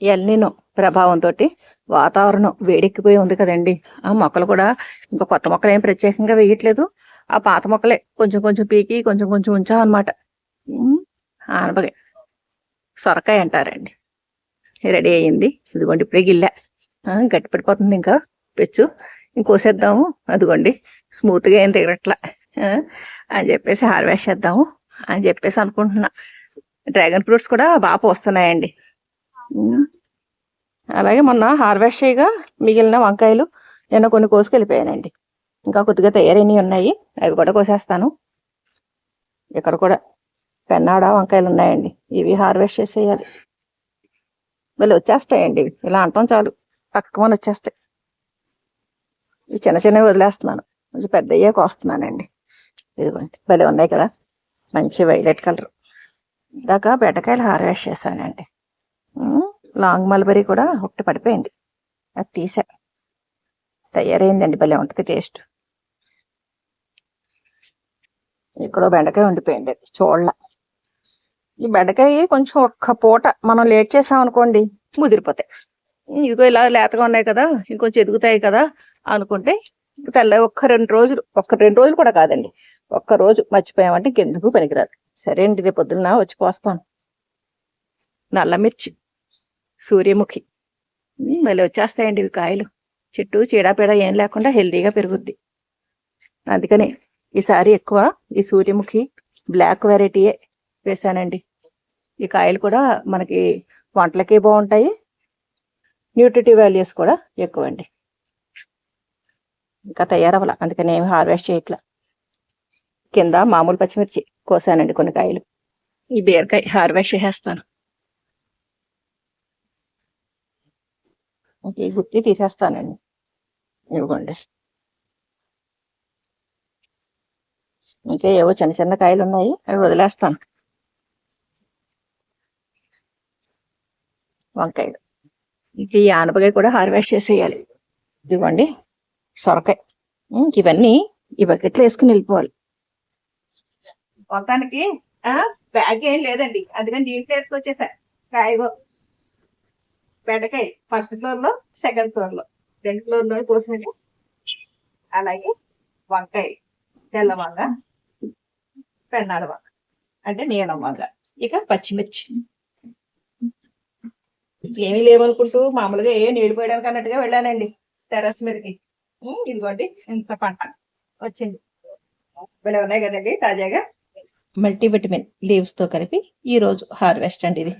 El Niño ప్రభావంతో వాతావరణం వేడెక్కిపోయి ఉంది కదండి. ఆ మొక్కలు కూడా ఇంకా కొత్త మొక్కలు ఏం ప్రత్యేకంగా వేయట్లేదు. ఆ పాత మొక్కలే కొంచెం కొంచెం పీకి కొంచెం కొంచెం ఉంచామన్నమాట. ఆనపకాయ సొరకాయ అంటారండి. రెడీ అయ్యింది. ఇదిగోండి ఇప్పుడే గిల్లె. గట్టి పడిపోతుంది ఇంకా పెచ్చు. ఇంకోసేద్దాము. అదిగోండి స్మూత్గా ఏం తిరగట్లా అని చెప్పేసి హార్వెస్ట్ చేద్దాము అని చెప్పేసి అనుకుంటున్నా. డ్రాగన్ ఫ్రూట్స్ కూడా బాగా పోస్తున్నాయండి. అలాగే మొన్న హార్వెస్ట్ చేయగా మిగిలిన వంకాయలు నిన్న కొన్ని కోసుకెళ్ళిపోయానండి. ఇంకా కొద్దిగా తయారైనవి ఉన్నాయి, అవి కూడా కోసేస్తాను. ఇక్కడ కూడా పెన్నాడ వంకాయలు ఉన్నాయండి, ఇవి హార్వెస్ట్ చేసేయాలి. మళ్ళీ వచ్చేస్తాయండి ఇవి, ఇలా అంటాం చాలు తక్కువని వచ్చేస్తాయి. ఇవి చిన్న చిన్నవి వదిలేస్తున్నాను, కొంచెం పెద్ద అయ్యే కోస్తున్నానండి. ఇదిగోండి భలే ఉన్నాయి కదా, మంచి వైలెట్ కలర్. ఇందాక బెండకాయలు హార్వెస్ట్ చేశానండి. లాంగ్ మల్బరీ కూడా ఒకటి పడిపోయింది, అది తీసా. తయారైందండి, భలే ఉంటుంది టేస్ట్. ఇక్కడ బెండకాయ ఉండిపోయింది చూడల. ఈ బెండకాయ కొంచెం ఒక్క పూట మనం లేట్ చేసాం అనుకోండి ముదిరిపోతాయి. ఇదిగో ఇలా లేతగా ఉన్నాయి కదా, ఇంకొంచెం ఎదుగుతాయి కదా అనుకుంటే ఒక్క రెండు రోజులు కూడా కాదండి, ఒక్క రోజు మర్చిపోయామంటే ఇంకెందుకు పనికిరాదు. సరే అండి, రేపు పొద్దున్న వచ్చి పోస్తాను. నల్లమిర్చి, సూర్యముఖి, మళ్ళీ వచ్చేస్తాయండి ఇవి కాయలు. చెట్టు చీడాపీడ ఏం లేకుండా హెల్తీగా పెరుగుద్ది. అందుకని ఈసారి ఎక్కువ ఈ సూర్యముఖి బ్లాక్ వెరైటీయే వేసానండి. ఈ కాయలు కూడా మనకి వంటలకి బాగుంటాయి, న్యూట్రిటివ్ వాల్యూస్ కూడా ఎక్కువ అండి. ఇంకా తయారవ్వాల, అందుకని ఏమి హార్వెస్ట్ చేయట్లా. కింద మామూలు పచ్చిమిర్చి కోసానండి కొన్ని కాయలు. ఈ బీరకాయ హార్వెస్ట్ చేసేస్తాను. ఈ గుత్తి తీసేస్తానండి, ఇవ్వండి. ఇంకా ఏవో చిన్న చిన్న కాయలు ఉన్నాయి, అవి వదిలేస్తాను. వంకాయలు, ఇంక ఈ ఆనపకాయ కూడా హార్వెస్ట్ చేసేయాలి. ఇదిగోండి సొరకాయ. ఇవన్నీ ఈ బకెట్లో వేసుకుని వెళ్ళిపోవాలి. మొత్తానికి బ్యాగ్ ఏం లేదండి, అందుకని దీంట్లో వేసుకొచ్చేసా. కాయగో బెండకాయ ఫస్ట్ ఫ్లోర్ లో, సెకండ్ ఫ్లోర్ లో, 2 ఫ్లోర్లో కోసినట్టు. అలాగే వంకాయ తెల్ల వంగ, పెన్నాడ వంగ అంటే నీలం వంగ. ఇక పచ్చిమిర్చి ఏమీ లేవనుకుంటూ మామూలుగా నీడిపోయడానికి అన్నట్టుగా వెళ్ళానండి టెర్రస్ మీదకి. ఇదిగోండి ఇంత పంట వచ్చింది, భలే ఉన్నాయి కదండి తాజాగా. మల్టీవిటమిన్ లీవ్స్ తో కలిపి ఈ రోజు హార్వెస్ట్ అండి ఇది.